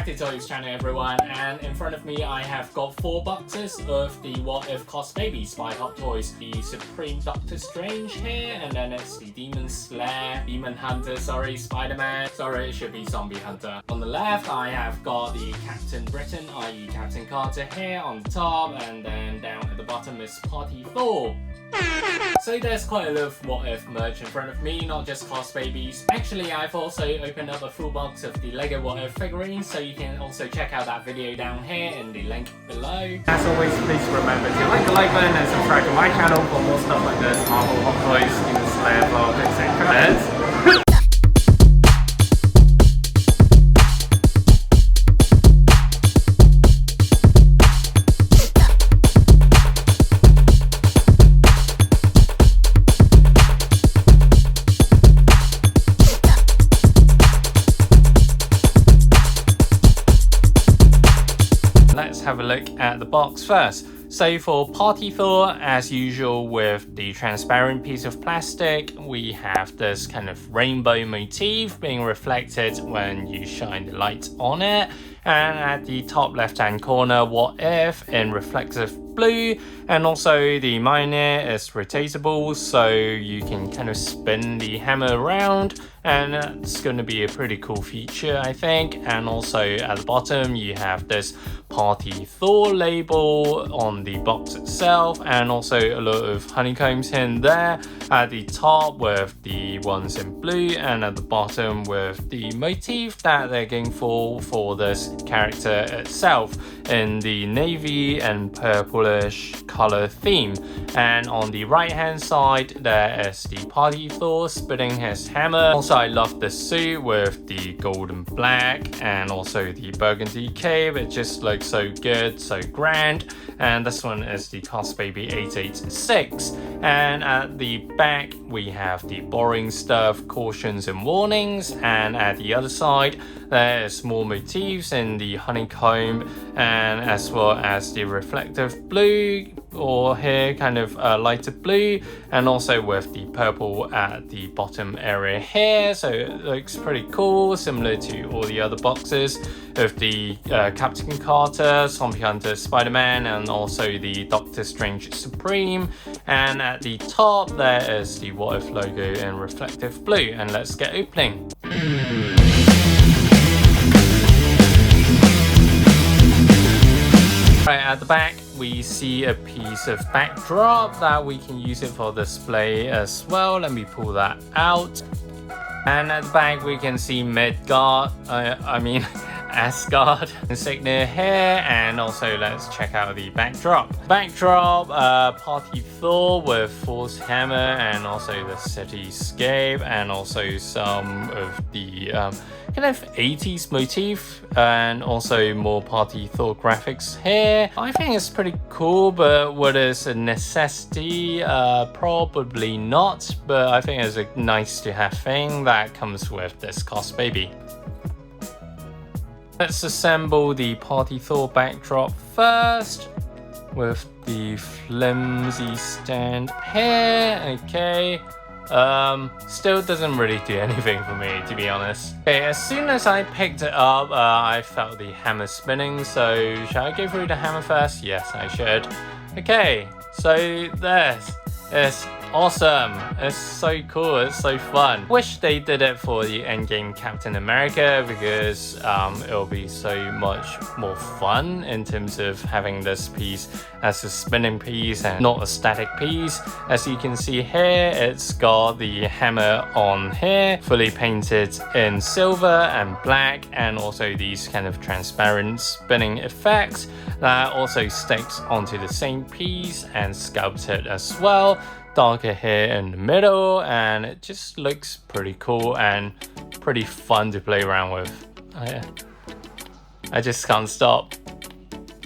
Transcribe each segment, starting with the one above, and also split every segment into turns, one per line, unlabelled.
back to Toy's channel, everyone, and in front of me I have got 4 boxes of the What If Cosbaby by Hot Toys. The Supreme Doctor Strange here, and then it's the Demon Hunter, Spider-Man, it should be Zombie Hunter. On the left I have got the Captain Britain, i.e. Captain Carter here on the top, and then down at the bottom is Party Thor. So there's quite a lot of What If merch in front of me, not just Cosbabies. Actually, I've also opened up a full box of the Lego What If figurines, so you can also check out that video down here in the link below. As always, please remember to like the like button and subscribe to my channel for more stuff like this, Marvel, Hot Toys, Demon Slayer vlogs, etc. Let's have a look at the box first. So for Party Thor, as usual with the transparent piece of plastic, we have this kind of rainbow motif being reflected when you shine the light on it. And at the top left hand corner, What If in reflective blue, and also the Mjolnir is rotatable, so you can kind of spin the hammer around, and it's going to be a pretty cool feature, I think. And also at the bottom you have this Party Thor label on the box itself, and also a lot of honeycombs in there at the top with the ones in blue, and at the bottom with the motif that they're going for this character itself in the navy and purplish color theme. And on the right hand side there is the Party Thor spinning his hammer. Also, I love the suit with the gold and black and also the burgundy cape. It just looks so good, so grand. And this one is the Cosbaby 886. And at the back we have the boring stuff, cautions and warnings, and at the other side there is more motifs in the honeycomb, and as well as the reflective blue, or here kind of lighter blue, and also with the purple at the bottom area here. So it looks pretty cool, similar to all the other boxes of the Captain Carter, Zombie Hunter, Spider-Man, and also the Doctor Strange Supreme. And at the top there is the What If logo in reflective blue, and let's get opening. Right, at the back we see a piece of backdrop that we can use it for display as well. Let me pull that out. And at the back we can see Asgard insignia here, and also let's check out the backdrop. Party Thor with Thor's hammer, and also the cityscape, and also some of the kind of 80s motif, and also more Party Thor graphics here. I think it's pretty cool, but what is a necessity? Probably not, but I think it's a nice to have thing that comes with this Cosbaby. Let's assemble the Party Thor backdrop first with the flimsy stand here. Okay. Still doesn't really do anything for me, to be honest. Okay, as soon as I picked it up, I felt the hammer spinning, so shall I go through the hammer first? Yes, I should. Okay, so this is awesome. It's so cool, it's so fun. Wish they did it for the Endgame Captain America, because it'll be so much more fun in terms of having this piece as a spinning piece and not a static piece. As you can see here, it's got the hammer on here, fully painted in silver and black, and also these kind of transparent spinning effects that also sticks onto the same piece and sculpted as well. Darker here in the middle, and it just looks pretty cool and pretty fun to play around with. I just can't stop.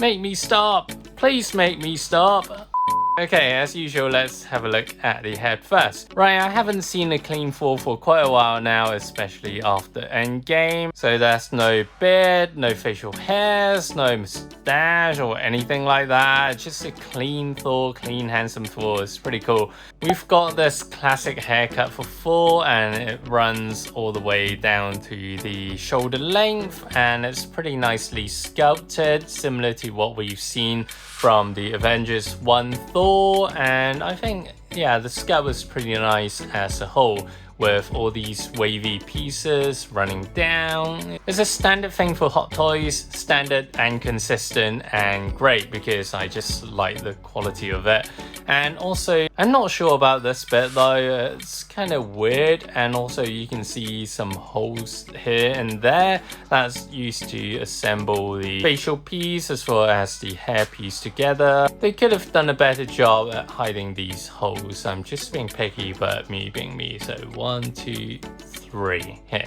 Make me stop. Please make me stop. Okay, as usual, let's have a look at the head first. Right, I haven't seen a clean Thor for quite a while now, especially after Endgame. So there's no beard, no facial hairs, no mustache or anything like that. Just a clean Thor, clean, handsome Thor. It's pretty cool. We've got this classic haircut for Thor, and it runs all the way down to the shoulder length, and it's pretty nicely sculpted, similar to what we've seen from the Avengers 1 Thor, and I think, yeah, the sculpt was pretty nice as a whole, with all these wavy pieces running down. It's a standard thing for Hot Toys, standard and consistent and great, because I just like the quality of it. And also, I'm not sure about this bit though, it's kind of weird, and also you can see some holes here and there that's used to assemble the facial piece as well as the hair piece together. They could have done a better job at hiding these holes. I'm just being picky, but me being me. So 1, 2, 3 here.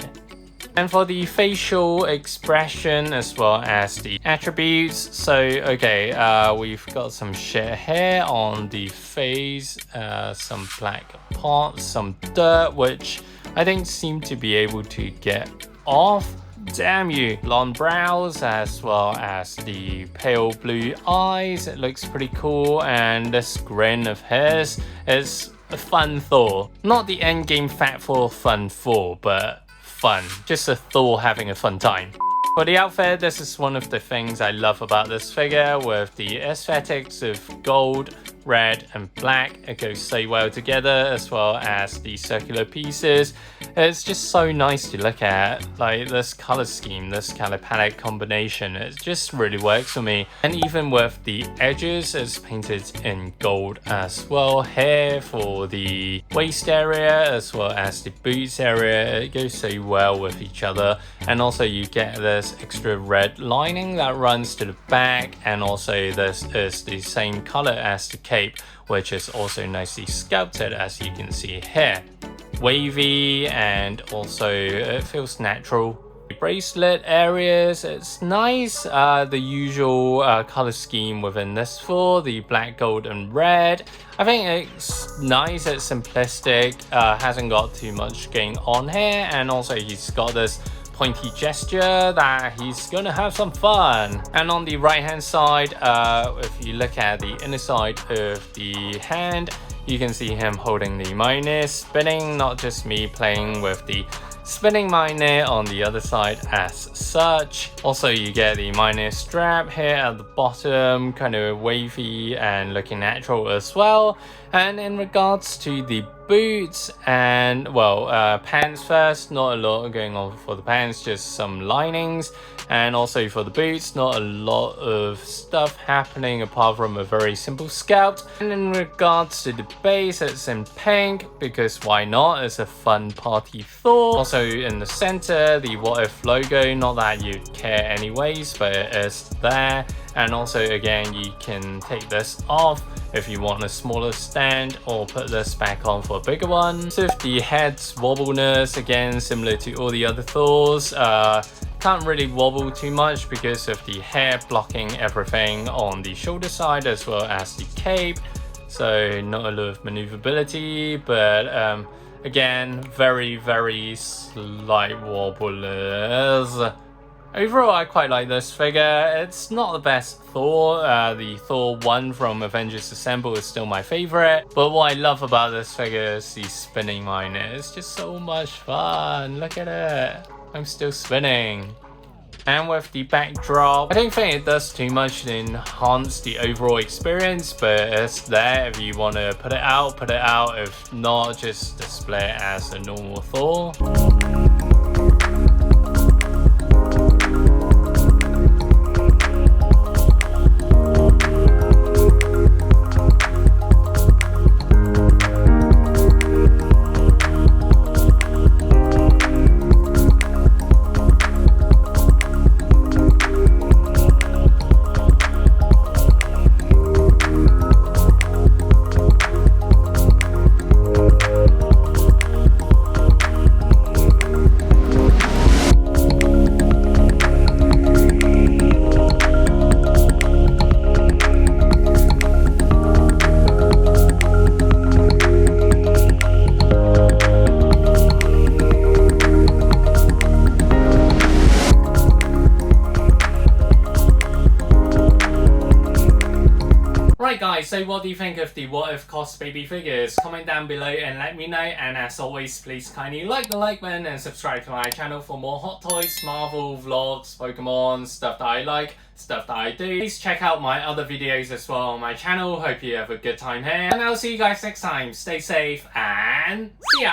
And for the facial expression as well as the attributes, so okay, we've got some shit hair on the face, some black parts, some dirt, which I think seem to be able to get off. Damn you. Long brows as well as the pale blue eyes. It looks pretty cool, and this grin of his is a fun Thor. Not the endgame fat Thor fun Thor, but fun. Just a Thor having a fun time. For the outfit, this is one of the things I love about this figure, with the aesthetics of gold, red and black. It goes so well together, as well as the circular pieces. It's just so nice to look at. Like this color scheme, this color palette combination, it just really works for me. And even with the edges, it's painted in gold as well. Here for the waist area as well as the boots area, it goes so well with each other. And also you get this extra red lining that runs to the back, and also this is the same color as the cape, which is also nicely sculpted, as you can see here. Wavy, and also it feels natural. The bracelet areas, it's nice. The usual color scheme within this Thor, the black, gold and red. I think it's nice, it's simplistic, hasn't got too much going on here, and also he's got this pointy gesture that he's gonna have some fun. And on the right hand side, if you look at the inner side of the hand, you can see him holding the Mjolnir, spinning, not just me playing with the spinning Mjolnir on the other side as such. Also you get the Mjolnir strap here at the bottom, kind of wavy and looking natural as well. And in regards to the boots and, well, pants first, not a lot going on for the pants, just some linings. And also for the boots, not a lot of stuff happening apart from a very simple sculpt. And in regards to the base, it's in pink, because why not? It's a fun party Thor. Also in the center, the What If logo, not that you'd care anyways, but it is there. And also again, you can take this off if you want a smaller stand, or put this back on for a bigger one. So if the head's wobbleness, again similar to all the other Thors, can't really wobble too much because of the hair blocking everything on the shoulder side as well as the cape. So not a lot of maneuverability, but again, very slight wobblers. Overall, I quite like this figure. It's not the best Thor. The Thor 1 from Avengers Assemble is still my favorite. But what I love about this figure is the spinning Mjolnir. It's just so much fun. Look at it. I'm still spinning. And with the backdrop, I don't think it does too much to enhance the overall experience, but it's there. If you want to put it out, put it out. If not, just display it as a normal Thor. Right guys, so what do you think of the What If Cosbaby figures? Comment down below and let me know, and as always, please kindly like the like button and subscribe to my channel for more Hot Toys, Marvel, vlogs, Pokemon, stuff that I like, stuff that I do. Please check out my other videos as well on my channel. Hope you have a good time here, and I'll see you guys next time. Stay safe and see ya!